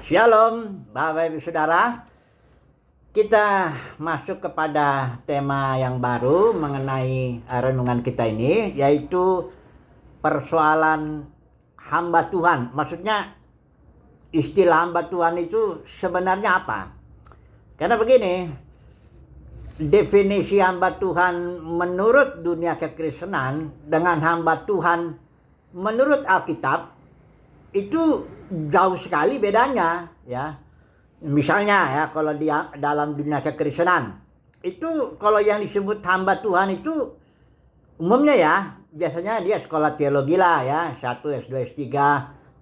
Shalom, Bapak Ibu Saudara. Kita masuk kepada tema yang baru mengenai renungan kita ini, yaitu persoalan hamba Tuhan. Maksudnya istilah hamba Tuhan itu sebenarnya apa? Karena begini, definisi hamba Tuhan menurut dunia kekristenan dengan hamba Tuhan menurut Alkitab itu jauh sekali bedanya, ya. Misalnya ya, kalau di dalam dunia kekristenan itu kalau yang disebut hamba Tuhan itu umumnya ya biasanya dia sekolah teologi lah ya, 1 S2 S3,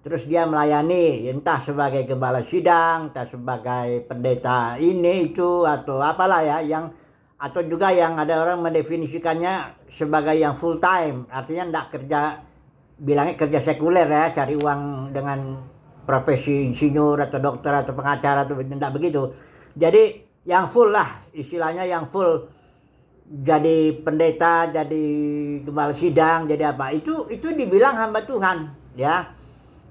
terus dia melayani entah sebagai gembala sidang, entah sebagai pendeta ini itu atau apalah ya, yang atau juga yang ada orang mendefinisikannya sebagai yang full time, artinya enggak kerja, bilangnya kerja sekuler ya, cari uang dengan profesi insinyur atau dokter atau pengacara atau tidak begitu. Jadi yang full lah, istilahnya yang full, jadi pendeta, jadi gembala sidang, jadi apa, itu dibilang hamba Tuhan ya.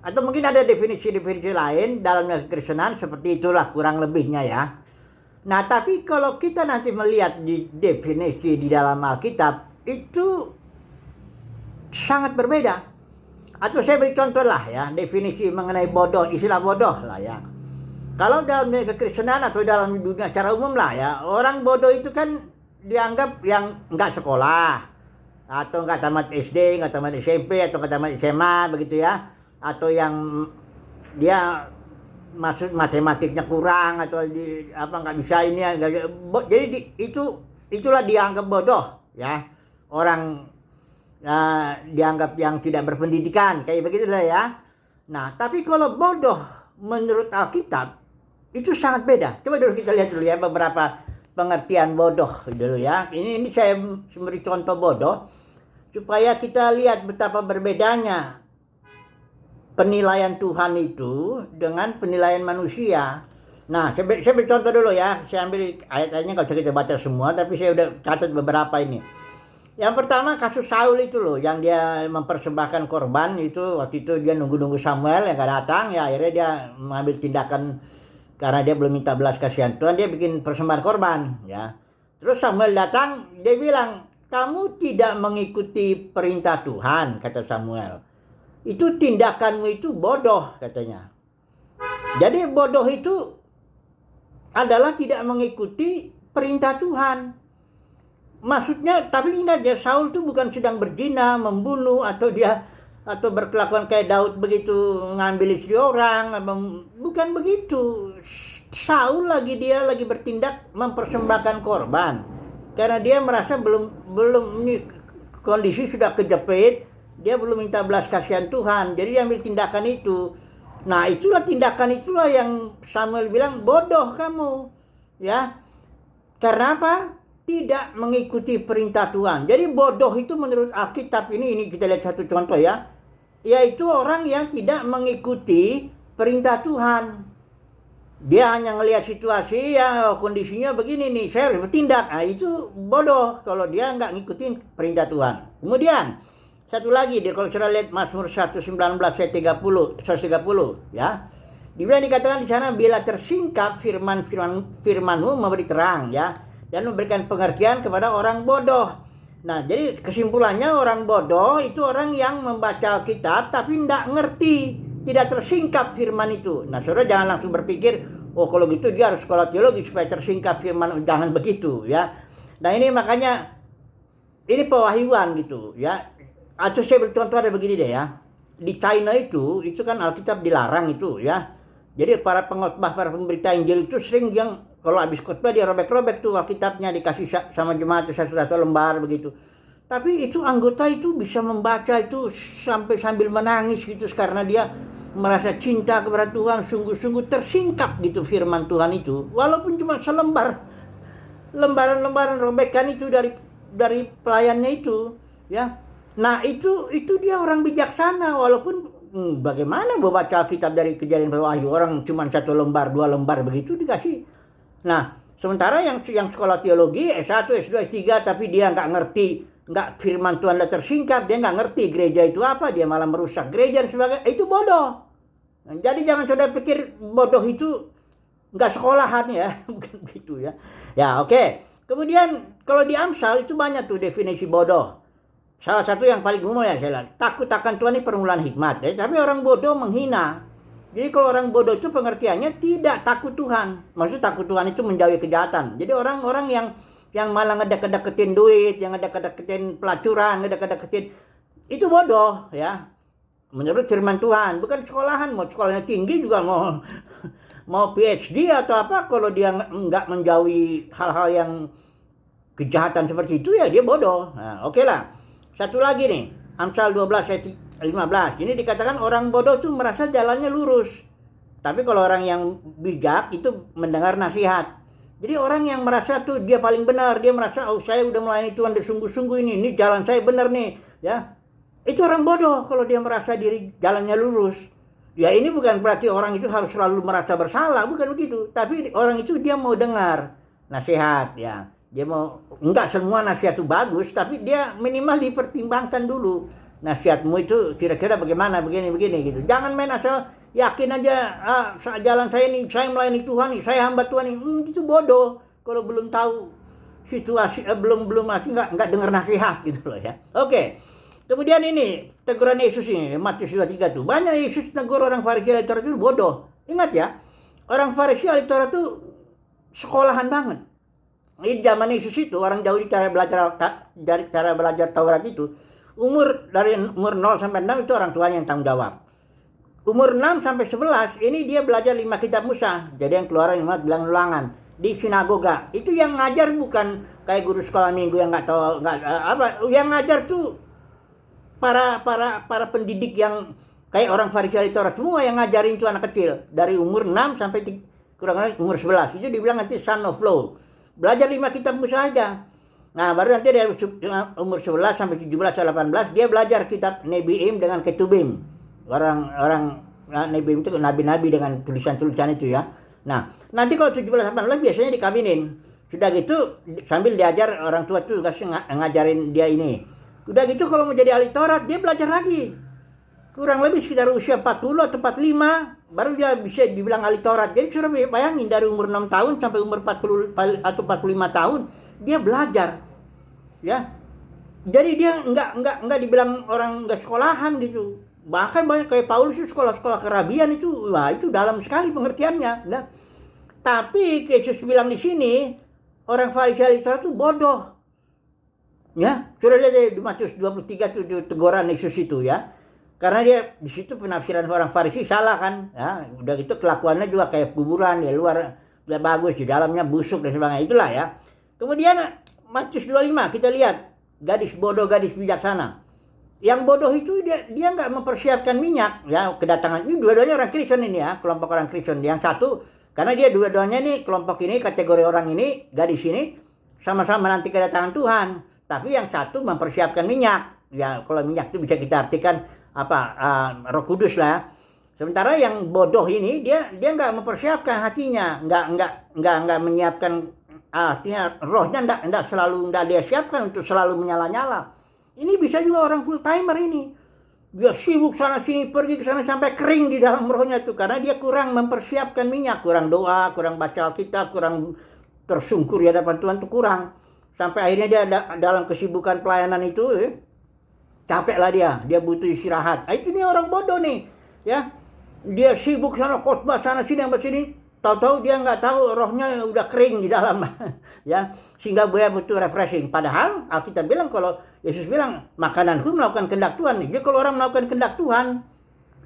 Atau mungkin ada definisi-definisi lain dalam kekristenan seperti itulah kurang lebihnya ya. Nah, tapi kalau kita nanti melihat di definisi di dalam Alkitab itu sangat berbeda. Atau saya beri contoh lah ya, definisi mengenai bodoh, istilah bodoh lah ya. Kalau dalam dunia kekristenan atau dalam dunia secara umum lah ya, orang bodoh itu kan dianggap yang enggak sekolah, atau enggak tamat SD, enggak tamat SMP, atau enggak tamat SMA begitu ya, atau yang dia maksud matematiknya kurang atau enggak bisa ini, jadi itulah dianggap bodoh ya, orang dianggap yang tidak berpendidikan, kayak begitu lah ya. Nah, tapi kalau bodoh menurut Alkitab itu sangat beda. Coba dulu kita lihat dulu ya beberapa pengertian bodoh dulu ya. Ini saya memberi contoh bodoh supaya kita lihat betapa berbedanya penilaian Tuhan itu dengan penilaian manusia. Nah, saya beri contoh dulu ya. Saya ambil ayat-ayatnya, nggak usah kita baca semua, tapi saya udah catat beberapa ini. Yang pertama kasus Saul itu loh, yang dia mempersembahkan korban itu, waktu itu dia nunggu Samuel yang gak datang, ya akhirnya dia mengambil tindakan karena dia belum minta belas kasihan Tuhan, dia bikin persembahan korban ya. Terus Samuel datang, dia bilang, kamu tidak mengikuti perintah Tuhan, kata Samuel. Itu tindakanmu itu bodoh, katanya. Jadi bodoh itu adalah tidak mengikuti perintah Tuhan. Maksudnya, tapi ingat ya, Saul itu bukan sedang berzina, membunuh, atau berkelakuan kayak Daud begitu, ngambil istri orang, bukan begitu. Saul dia lagi bertindak mempersembahkan korban, karena dia merasa belum ini kondisi sudah kejepit, dia belum minta belas kasihan Tuhan, jadi dia ambil tindakan itu. Nah, tindakan itulah yang Samuel bilang bodoh kamu, ya. Karena apa? Tidak mengikuti perintah Tuhan. Jadi bodoh itu menurut Alkitab ini kita lihat satu contoh ya, yaitu orang yang tidak mengikuti perintah Tuhan. Dia hanya ngelihat situasi ya, kondisinya begini nih, saya harus bertindak. Nah, itu bodoh kalau dia nggak ngikutin perintah Tuhan. Kemudian satu lagi, kalau saudara lihat Mazmur 119 ayat 130 ya. Dibilang, dikatakan di sana, bila tersingkap firman-Mu memberi terang ya, dan memberikan pengertian kepada orang bodoh. Nah, jadi kesimpulannya orang bodoh itu orang yang membaca Alkitab tapi tidak ngerti, tidak tersingkap firman itu. Nah, saudara jangan langsung berpikir, oh kalau gitu dia harus sekolah teologi supaya tersingkap firman. Jangan begitu ya. Nah, ini makanya ini pewahyuan gitu ya. Atau saya bercontoh ada begini deh ya. Di China itu kan Alkitab dilarang itu ya. Jadi para pengkhotbah, para pemberita Injil itu sering yang kalau habis khotbah dia robek-robek tuh Alkitabnya, dikasih sama jemaat satu lembar begitu. Tapi itu anggota itu bisa membaca itu sambil menangis gitu, karena dia merasa cinta kepada Tuhan, sungguh-sungguh tersingkap gitu firman Tuhan itu. Walaupun cuma selembar, lembaran-lembaran robekan itu dari pelayannya itu, ya. Nah, itu dia orang bijaksana, walaupun bagaimana membaca Alkitab dari Kejadian Wahyu, orang cuma 1 lembar, 2 lembar begitu dikasih. Nah, sementara yang sekolah teologi S1, S2, S3 tapi dia nggak ngerti, nggak firman Tuhan tersingkap, dia nggak ngerti gereja itu apa, dia malah merusak gereja dan sebagainya, itu bodoh. Jadi jangan saudara pikir bodoh itu nggak sekolahan ya, bukan begitu ya. Ya oke. Kemudian kalau di Amsal itu banyak tuh definisi bodoh. Salah satu yang paling umum ya saya lihat, takut akan Tuhan ini permulaan hikmat. Ya. Tapi orang bodoh menghina. Jadi kalau orang bodoh itu pengertiannya tidak takut Tuhan. Maksud takut Tuhan itu menjauhi kejahatan. Jadi orang-orang yang malah ngedeket-deketin duit, yang ngedeket-deketin pelacuran, ngedeket-deketin itu bodoh ya. Menurut firman Tuhan, bukan sekolahan, mau sekolahnya tinggi juga mau PhD atau apa, kalau dia nggak menjauhi hal-hal yang kejahatan seperti itu ya dia bodoh. Nah, oke lah. Satu lagi nih, Amsal 12 ayat 15. Ini dikatakan orang bodoh tuh merasa jalannya lurus. Tapi kalau orang yang bijak itu mendengar nasihat. Jadi orang yang merasa tuh dia paling benar, dia merasa oh saya udah melayani Tuhan sungguh-sungguh ini jalan saya benar nih, ya. Itu orang bodoh kalau dia merasa diri jalannya lurus. Ya ini bukan berarti orang itu harus selalu merasa bersalah, bukan begitu. Tapi orang itu dia mau dengar nasihat ya. Dia mau, enggak semua nasihat itu bagus, tapi dia minimal dipertimbangkan dulu. Nasihatmu itu kira-kira bagaimana, begini gitu. Jangan main asal yakin aja, jalan saya ini, saya melayani Tuhan nih, saya hamba Tuhan nih. Itu bodoh kalau belum tahu situasi, belum nggak dengar nasihat gitu loh ya. Oke. Kemudian ini teguran Yesus ini, Matius 23 tuh. Banyak Yesus tegur orang Farisi ahli Taurat itu bodoh. Ingat ya, orang Farisi ahli Taurat itu sekolahan banget. Di zaman Yesus itu orang Yahudi cara belajar Taurat itu dari umur 0 sampai 6 itu orang tuanya yang tanggung jawab. Umur 6 sampai 11 ini dia belajar 5 kitab Musa. Jadi yang Keluaran, bilang ulangan di sinagoga. Itu yang ngajar bukan kayak guru sekolah minggu yang nggak tahu apa. Yang ngajar tuh para pendidik yang kayak orang Farisi ahli Taurat semua yang ngajarin itu anak kecil dari umur 6 sampai kurang lebih umur 11. Itu dibilang nanti son of law. Belajar 5 kitab Musa aja. Nah, baru nanti dari umur 11 sampai 17 atau 18 dia belajar kitab Nebiim dengan Ketubim. Orang Nebiim itu nabi-nabi dengan tulisan-tulisan itu ya. Nah, nanti kalau 17 18 biasanya dikawinin. Sudah gitu sambil diajar orang tua tuh kasih ngajarin dia ini. Udah gitu kalau mau jadi ahli Taurat dia belajar lagi. Kurang lebih sekitar usia 40 atau 45 baru dia bisa dibilang ahli Taurat. Jadi sudah bayangin dari umur 6 tahun sampai umur 40 atau 45 tahun dia belajar. Ya. Jadi dia enggak dibilang orang enggak sekolahan gitu. Bahkan banyak kayak Paulus itu sekolah-sekolah kerabian itu, wah itu dalam sekali pengertiannya. Nah, tapi Yesus bilang di sini orang Farisi ahli Taurat itu bodoh. Ya, sudah lihat di Matius 23 itu teguran Yesus itu ya. Karena dia di situ penafsiran orang Farisi salah kan. Ya, udah gitu kelakuannya juga kayak kuburan, ya luar udah bagus, di dalamnya busuk dan sebagainya. Itulah ya. Kemudian Matius 25 kita lihat gadis bodoh, gadis bijaksana. Yang bodoh itu dia nggak mempersiapkan minyak ya kedatangan. Ini dua-duanya orang Kristen ini ya, kelompok orang Kristen. Yang satu karena dia dua-duanya nih kelompok ini kategori orang ini, gadis ini sama-sama nanti kedatangan Tuhan. Tapi yang satu mempersiapkan minyak. Ya kalau minyak itu bisa kita artikan Roh Kudus lah. Sementara yang bodoh ini dia nggak mempersiapkan hatinya, nggak menyiapkan artinya rohnya nggak dia siapkan untuk selalu menyala-nyala. Ini bisa juga orang full timer ini. Dia sibuk sana sini pergi ke sana sampai kering di dalam rohnya tuh karena dia kurang mempersiapkan minyak, kurang doa, kurang baca Alkitab, kurang tersungkur di hadapan Tuhan tuh kurang. Sampai akhirnya dia dalam kesibukan pelayanan itu capek lah dia butuh istirahat. Itu nih orang bodoh nih ya. Dia sibuk sana khotbah sana sini sampai sini, tahu-tahu dia nggak tahu rohnya udah kering di dalam ya, sehingga dia butuh refreshing. Padahal Alkitab bilang kalau Yesus bilang makananku melakukan kehendak Tuhan. Jadi kalau orang melakukan kehendak Tuhan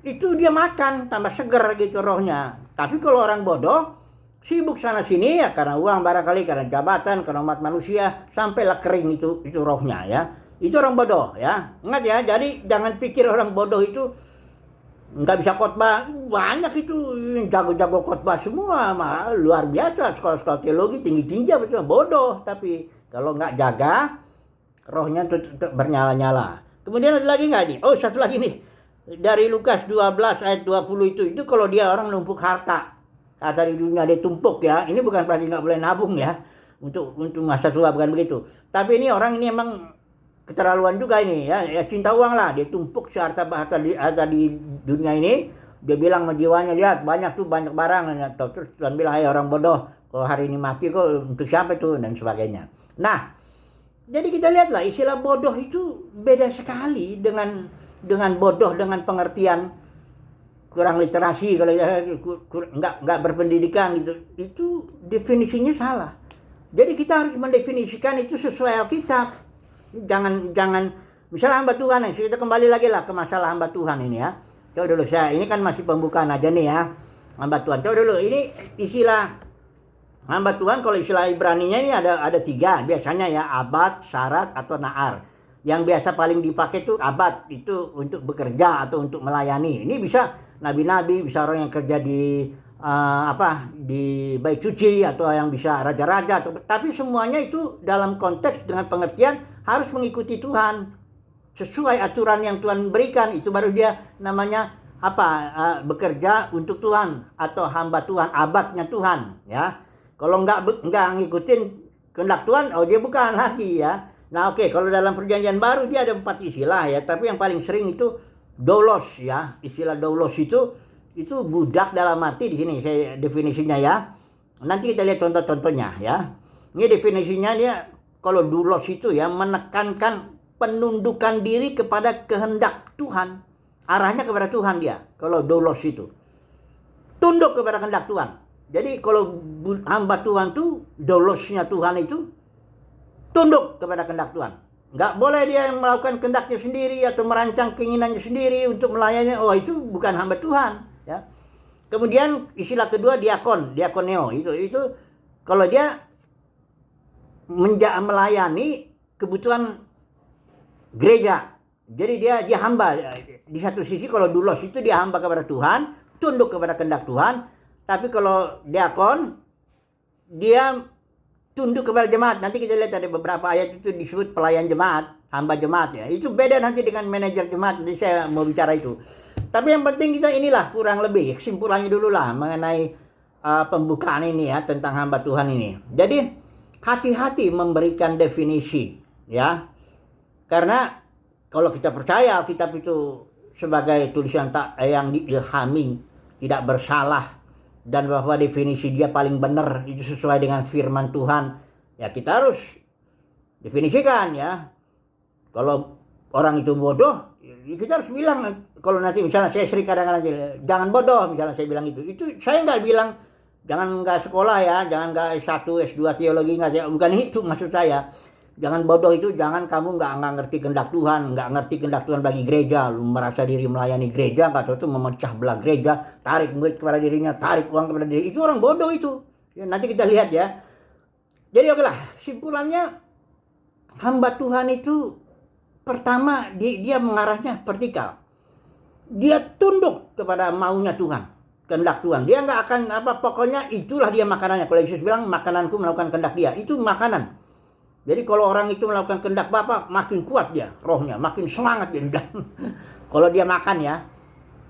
itu dia makan tambah seger gitu rohnya. Tapi kalau orang bodoh sibuk sana sini ya karena uang barangkali, karena jabatan, karena umat manusia, sampailah kering itu rohnya ya. Itu orang bodoh ya. Ingat ya, jadi jangan pikir orang bodoh itu nggak bisa khotbah. Banyak itu jago-jago khotbah semua, luar biasa, sekolah-sekolah teologi tinggi-tinggi betul bodoh. Tapi kalau nggak jaga, rohnya tetap bernyala-nyala. Kemudian ada lagi nggak nih? Oh, satu lagi nih. Dari Lukas 12 ayat 20 itu kalau dia orang numpuk harta di dunia dia tumpuk ya. Ini bukan berarti nggak boleh nabung ya untuk masa tua, bukan begitu. Tapi ini orang ini emang keterlaluan juga ini ya cinta uang lah, dia tumpuk harta di dunia ini dia bilang sama jiwanya, lihat banyak barang. Terus Tuhan bilang, hai orang bodoh, kalau hari ini mati kok untuk siapa itu, dan sebagainya. Nah, jadi kita lihatlah istilah bodoh itu beda sekali dengan bodoh dengan pengertian kurang literasi, kalau nggak berpendidikan gitu. Itu definisinya salah. Jadi kita harus mendefinisikan itu sesuai Alkitab. Jangan misalnya hamba Tuhan, kita kembali lagi lah ke masalah hamba Tuhan ini ya. Coba dulu ini kan masih pembukaan aja nih ya. Hamba Tuhan. Coba dulu, ini istilah hamba Tuhan, kalau istilah Ibraninya ini ada 3 biasanya ya, abad, syarat, atau naar. Yang biasa paling dipakai itu abad, itu untuk bekerja atau untuk melayani. Ini bisa nabi-nabi, bisa orang yang kerja di di bait suci, atau yang bisa raja-raja, tapi semuanya itu dalam konteks dengan pengertian harus mengikuti Tuhan sesuai aturan yang Tuhan berikan. Itu baru dia namanya bekerja untuk Tuhan atau hamba Tuhan, abadnya Tuhan ya. Kalau nggak ngikutin kehendak Tuhan, dia bukan lagi ya. Nah oke, kalau dalam perjanjian baru dia ada 4 istilah ya, tapi yang paling sering itu doulos ya. Istilah doulos itu budak dalam arti di sini saya definisinya ya. Nanti kita lihat contoh-contohnya ya. Ini definisinya dia, kalau doulos itu ya menekankan penundukan diri kepada kehendak Tuhan. Arahnya kepada Tuhan dia. Kalau doulos itu tunduk kepada kehendak Tuhan. Jadi kalau hamba Tuhan tuh, doulosnya Tuhan itu tunduk kepada kehendak Tuhan. Nggak boleh dia melakukan kehendaknya sendiri atau merancang keinginannya sendiri untuk melayani. Oh, itu bukan hamba Tuhan ya. Kemudian istilah kedua diakoneo. Itu kalau dia melayani kebutuhan gereja. Jadi dia hamba. Di satu sisi kalau doulos itu dia hamba kepada Tuhan, tunduk kepada kehendak Tuhan. Tapi kalau diakon, dia tunduk kepada jemaat. Nanti kita lihat ada beberapa ayat itu disebut pelayan jemaat, hamba jemaat ya. Itu beda nanti dengan manajer jemaat. Nanti saya mau bicara itu. Tapi yang penting kita inilah kurang lebih kesimpulannya dulu lah mengenai pembukaan ini ya, tentang hamba Tuhan ini. Jadi hati-hati memberikan definisi ya. Karena kalau kita percaya Alkitab itu sebagai tulisan yang diilhami, tidak bersalah, dan bahwa definisi dia paling benar, itu sesuai dengan firman Tuhan, ya kita harus definisikan ya. Kalau orang itu bodoh, kita harus bilang. Kalau nanti misalnya saya sering kadang-kadang jangan bodoh, misalnya saya bilang itu saya nggak bilang jangan nggak sekolah ya, jangan nggak S1, S2 teologi, bukan itu maksud saya. Jangan bodoh itu, jangan kamu nggak ngerti kehendak Tuhan, nggak ngerti kehendak Tuhan bagi gereja, lu merasa diri melayani gereja, nggak tahu itu memecah belah gereja, tarik murid kepada dirinya, tarik uang kepada diri, itu orang bodoh itu. Ya, nanti kita lihat ya. Jadi oke lah, simpulannya hamba Tuhan itu pertama dia mengarahnya vertikal. Dia tunduk kepada maunya Tuhan, kehendak Tuhan. Dia nggak akan pokoknya itulah dia makanannya. Kalau Yesus bilang makananku melakukan kehendak dia, itu makanan. Jadi kalau orang itu melakukan kehendak Bapa, makin kuat dia rohnya, makin semangat dia. Kalau dia makan ya,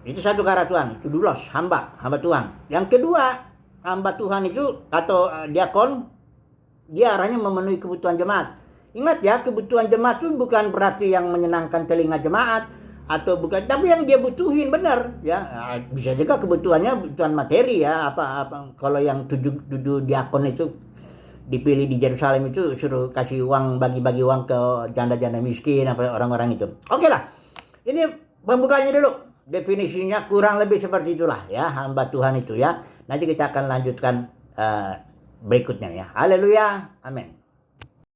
itu satu cara Tuhan, itu doulos, hamba Tuhan. Yang kedua, hamba Tuhan itu atau diakon, dia arahnya memenuhi kebutuhan jemaat. Ingat ya, kebutuhan jemaat itu bukan berarti yang menyenangkan telinga jemaat atau bukan, tapi yang dia butuhin benar ya. Bisa juga kebutuhannya materi ya, kalau yang 7 diakon itu dipilih di Yerusalem itu suruh kasih uang, bagi-bagi uang ke janda-janda miskin, orang-orang itu. Oke lah, ini pembukaannya dulu. Definisinya kurang lebih seperti itulah ya, hamba Tuhan itu ya. Nanti kita akan lanjutkan berikutnya ya. Haleluya, amin.